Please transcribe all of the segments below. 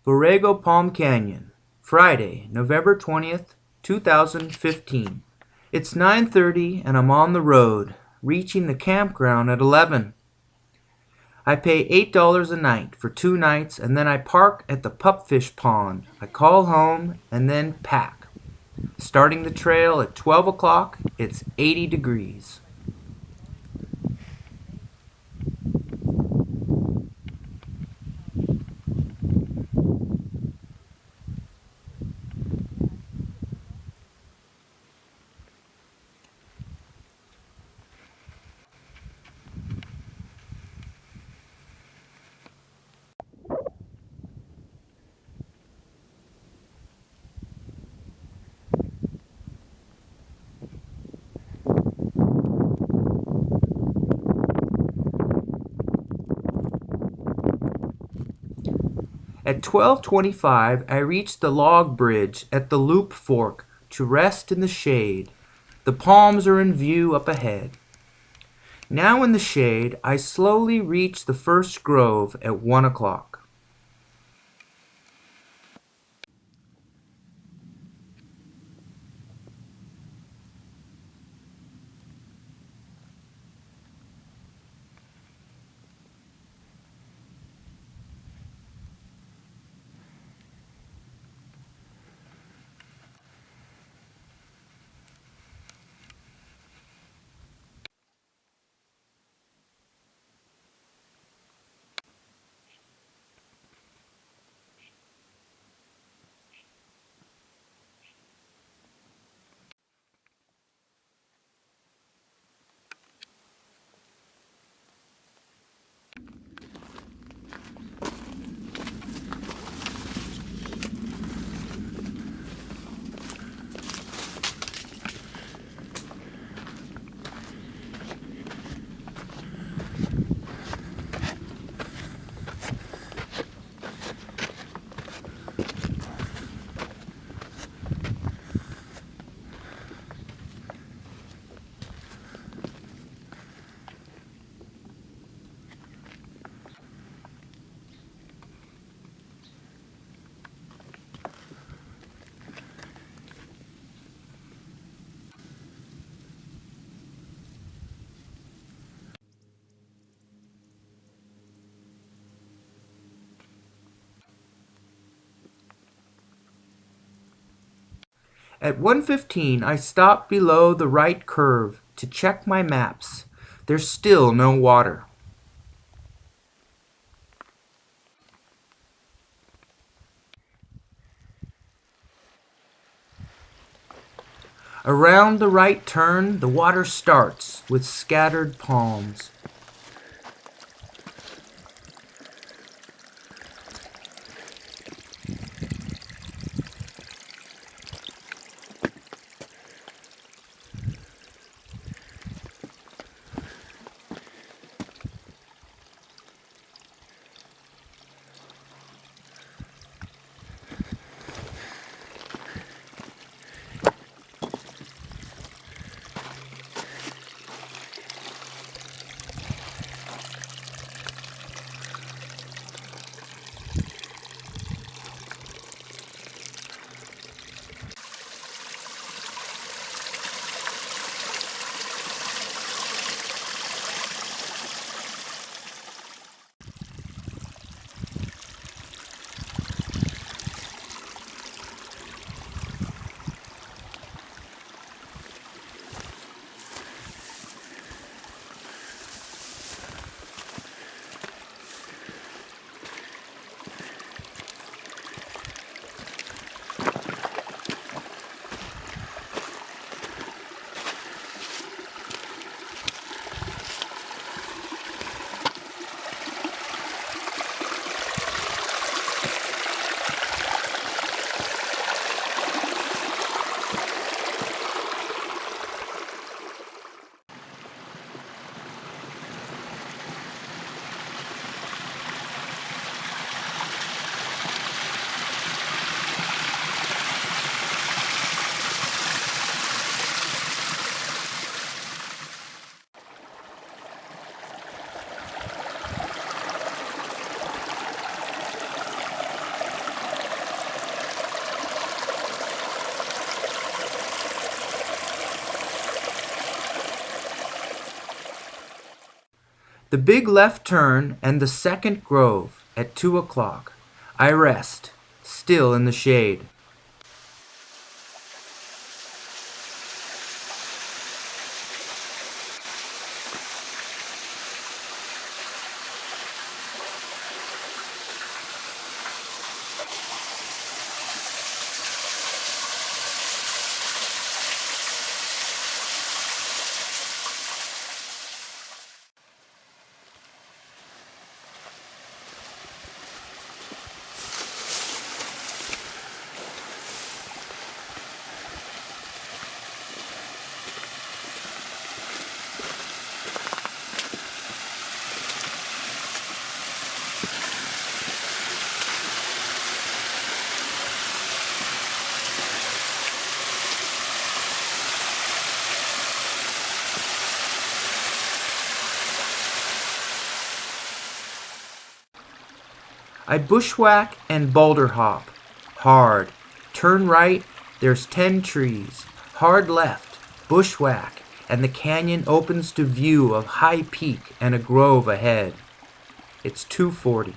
Borrego Palm Canyon, Friday, November 20th, 2015. It's 9:30 and I'm on the road, reaching the campground at 11. I pay $8 a night for 2 nights and then I park at the pupfish pond. I call home and then pack. Starting the trail at 12 o'clock, it's 80 degrees. At 12:25, I reached the log bridge at the Loop Fork to rest in the shade. The palms are in view up ahead. Now in the shade, I slowly reach the first grove at 1 o'clock. At 1:15, I stopped below the right curve to check my maps. There's still no water. Around the right turn, the water starts with scattered palms. The big left turn and the second grove at 2 o'clock. I rest, still in the shade. I bushwhack and boulder hop. Hard. Turn right, there's 10 trees. Hard left, bushwhack, and the canyon opens to view of high peak and a grove ahead. It's 2:40.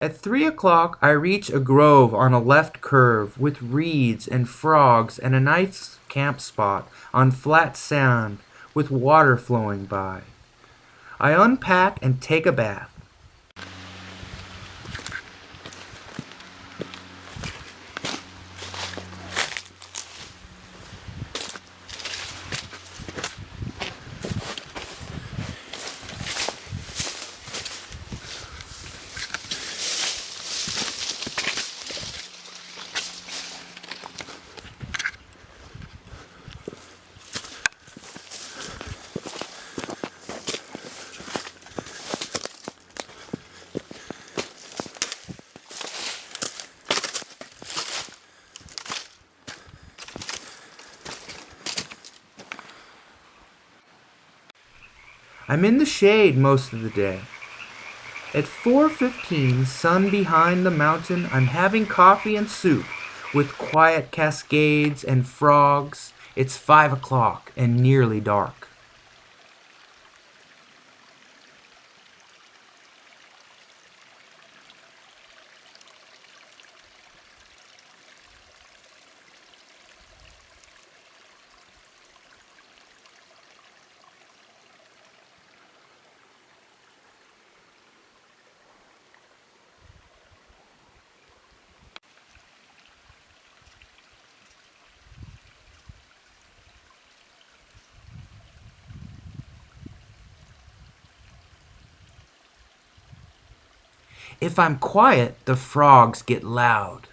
At 3 o'clock, I reach a grove on a left curve with reeds and frogs and a nice camp spot on flat sand with water flowing by. I unpack and take a bath. I'm in the shade most of the day. At 4:15, sun behind the mountain, I'm having coffee and soup with quiet cascades and frogs. It's 5 o'clock and nearly dark. If I'm quiet, the frogs get loud.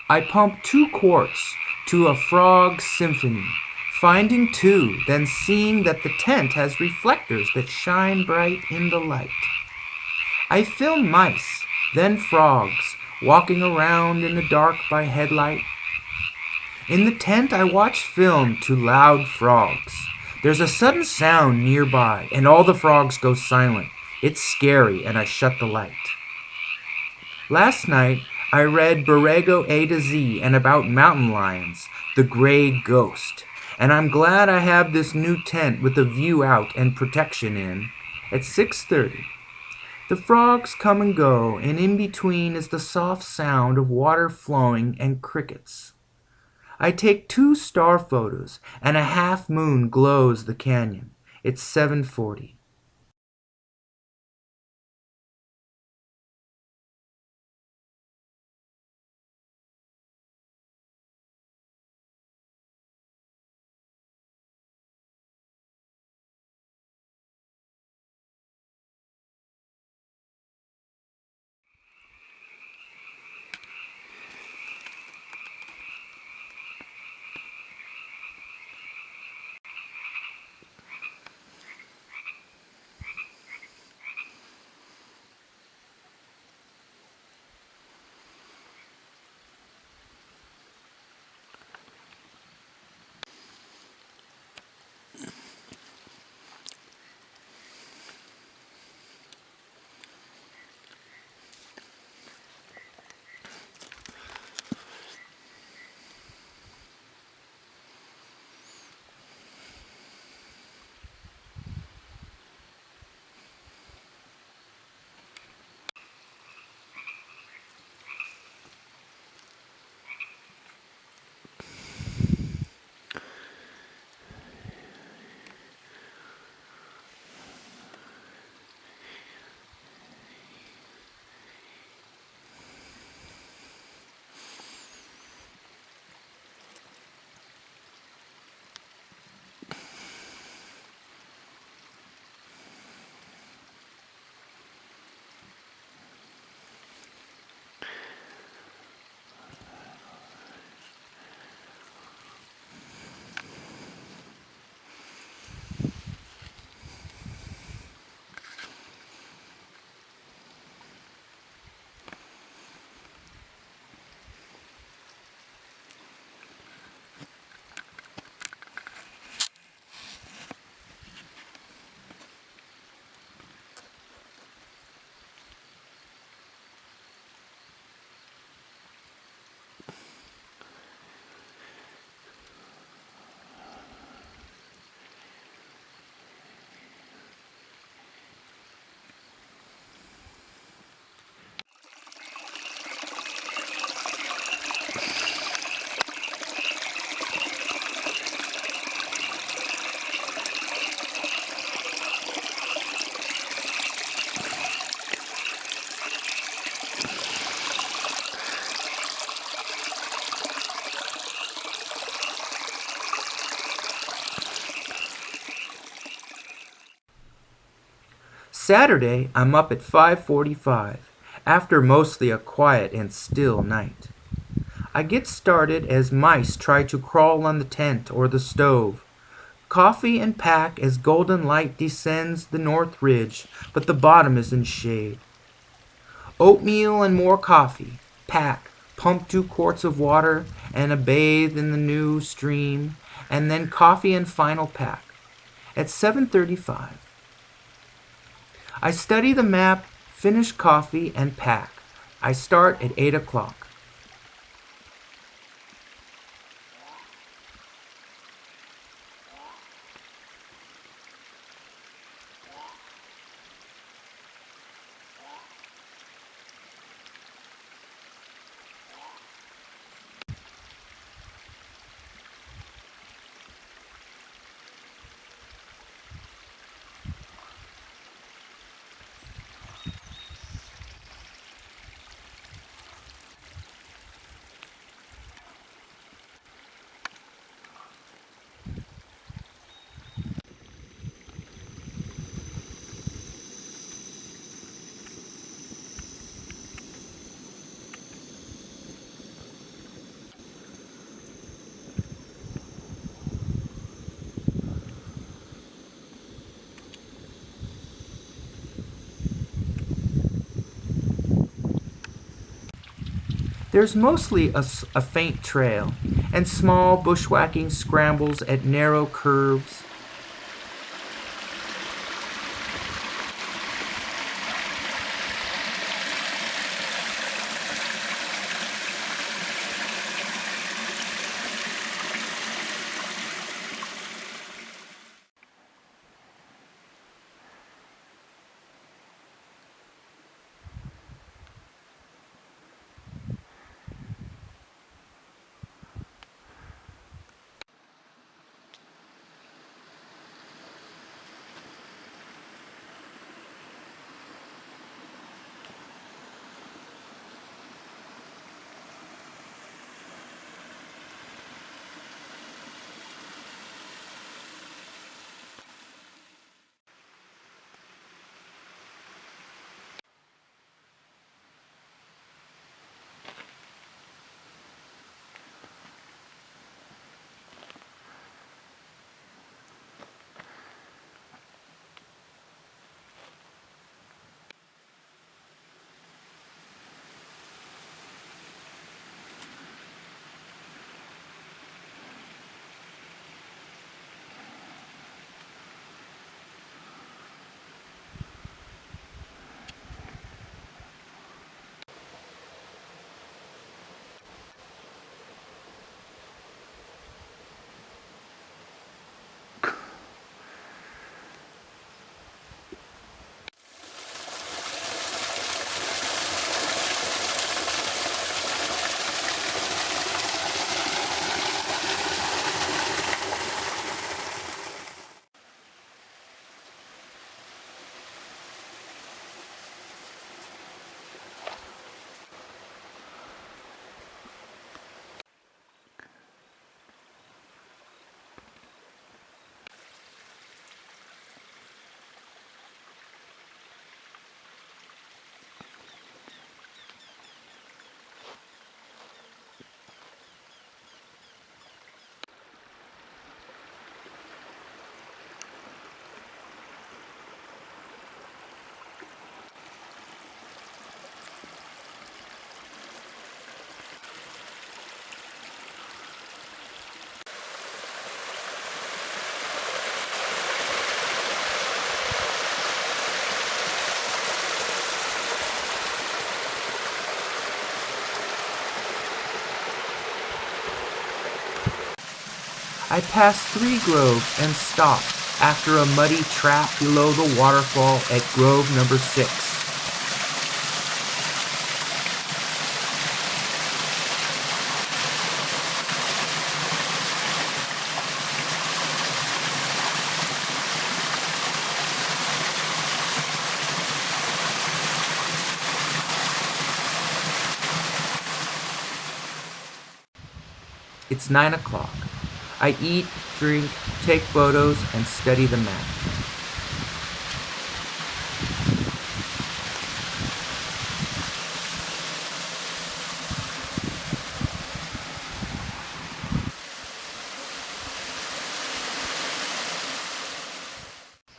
I pump 2 quarts to a frog symphony, finding two, then seeing that the tent has reflectors that shine bright in the light. I film mice, then frogs, walking around in the dark by headlight. In the tent I watch film to loud frogs. There's a sudden sound nearby, and all the frogs go silent. It's scary, and I shut the light. Last night, I read Borrego A to Z and about mountain lions, the gray ghost. And I'm glad I have this new tent with a view out and protection in. At 6:30, the frogs come and go, and in between is the soft sound of water flowing and crickets. I take 2 star photos, and a half moon glows the canyon. It's 7:40. Saturday, I'm up at 5:45, after mostly a quiet and still night. I get started as mice try to crawl on the tent or the stove. Coffee and pack as golden light descends the north ridge, but the bottom is in shade. Oatmeal and more coffee. Pack. Pump 2 quarts of water and a bathe in the new stream, and then coffee and final pack. At 7:35, I study the map, finish coffee, and pack. I start at 8 o'clock. There's mostly a faint trail and small bushwhacking scrambles at narrow curves. I passed 3 groves and stopped after a muddy trap below the waterfall at grove number 6. It's 9 o'clock. I eat, drink, take photos, and study the map.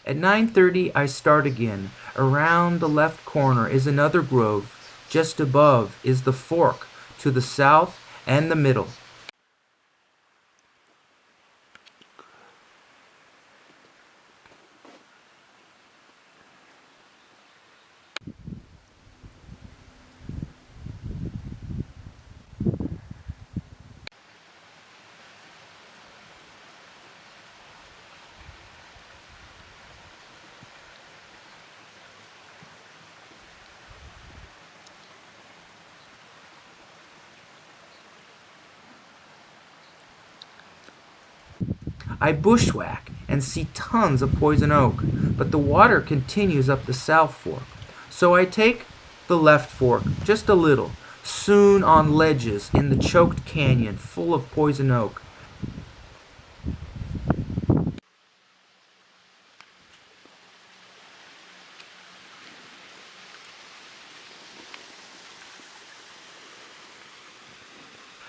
At 9:30, I start again. Around the left corner is another grove. Just above is the fork to the south and the middle. I bushwhack and see tons of poison oak, but the water continues up the south fork. So I take the left fork just a little, soon on ledges in the choked canyon full of poison oak.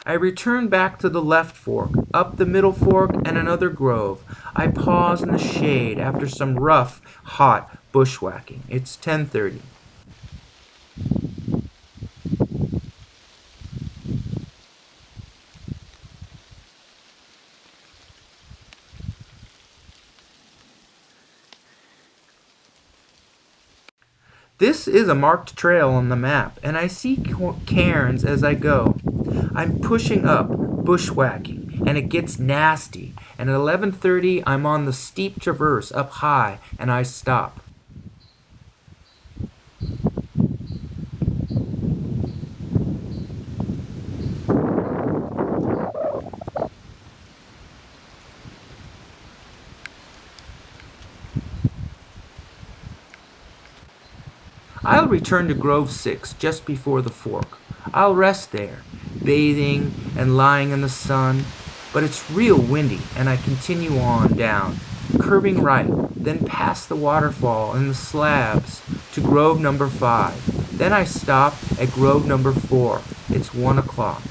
I return back to the left fork, up the middle fork and another grove. I pause in the shade after some rough, hot bushwhacking. It's 10:30. This is a marked trail on the map, and I see cairns as I go. I'm pushing up, bushwhacking, and it gets nasty. And at 11:30, I'm on the steep traverse up high, and I stop. I'll return to Grove 6 just before the fork. I'll rest there, bathing and lying in the sun, but it's real windy and I continue on down, curving right, then past the waterfall and the slabs to Grove number 5. Then I stop at Grove number 4. It's 1 o'clock.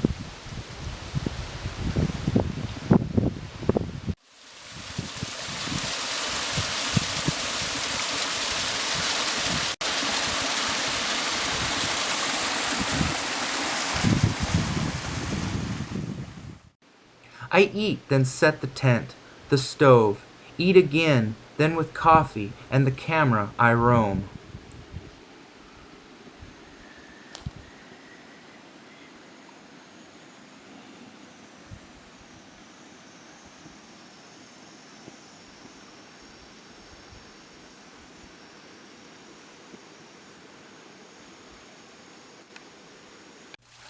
I eat, then set the tent, the stove, eat again, then with coffee and the camera I roam.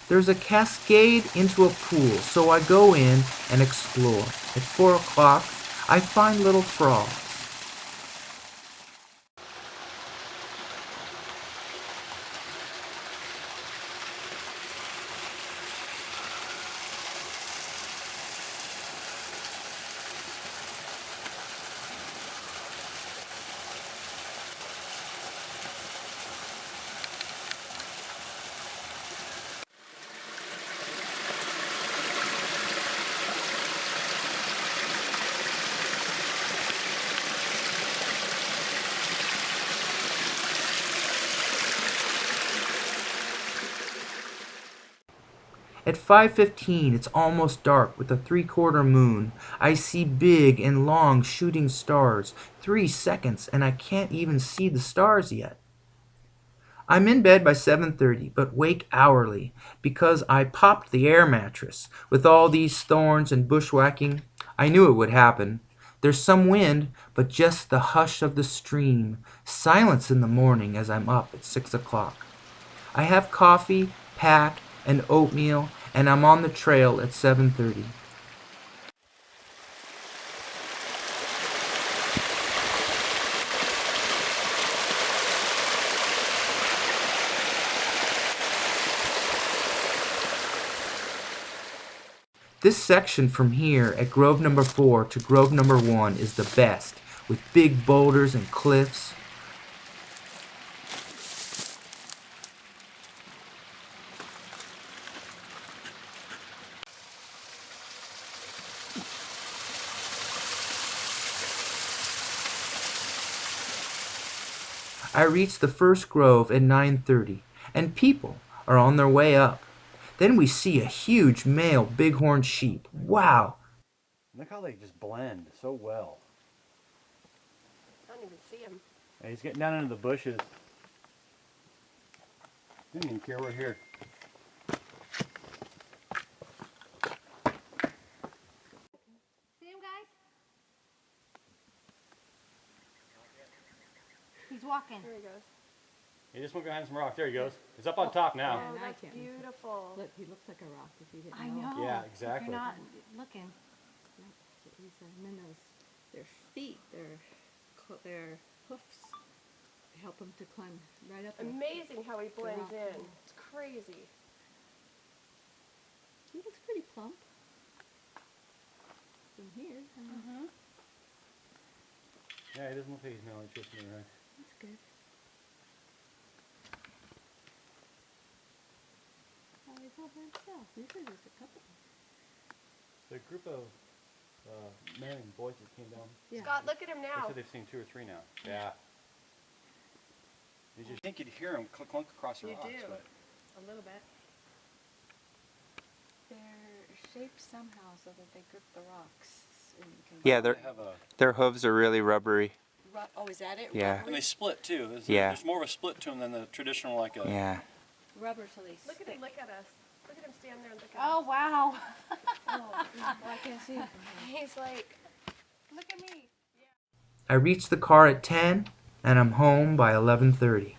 There's a cascade into a pool, so I go in and explore. At 4 o'clock, I find little frogs. At 5:15, it's almost dark with a three-quarter moon. I see big and long shooting stars. 3 seconds, and I can't even see the stars yet. I'm in bed by 7:30, but wake hourly because I popped the air mattress. With all these thorns and bushwhacking, I knew it would happen. There's some wind, but just the hush of the stream. Silence in the morning as I'm up at 6 o'clock. I have coffee, pack, and oatmeal, and I'm on the trail at 7:30. This section from here at Grove number 4 to Grove number 1 is the best, with big boulders and cliffs. I reach the first grove at 9:30, and people are on their way up. Then we see a huge male bighorn sheep. Wow! Look how they just blend so well. I don't even see him. Hey, he's getting down into the bushes. Didn't even care we're here. See him, guys? He's walking. There he goes. He just went behind some rock. There he goes. He's up on top now. Oh, And I that's can't. beautiful. Look, he looks like a rock if you didn't I know. know. Yeah, If exactly. you're not looking. And then their feet, their hoofs, help him to climb right up there. Amazing how he blends rock. in. It's crazy. He looks pretty plump from here. Yeah, he doesn't look like he's malnutrition, right? That's good. Oh, he's all by himself. Usually there's a couple. The group of men and boys that came down, Yeah. Scott, look at him they now. said they've seen 2 or 3 now. Yeah. You just think you'd hear them clunk across the You rocks, do. but A little bit. They're shaped somehow so that they grip the rocks. And you can Yeah, they have a their hooves are really rubbery. Oh, is that it? Yeah. And they split too. Yeah. There's more of a split to them than the traditional like a. Yeah. Rubber so they Look stick. at him look at us. Look at him stand there and look at Oh, us. wow. Oh, I can't see him from here. He's like, Look at me. I reach the car at 10 and I'm home by 11:30.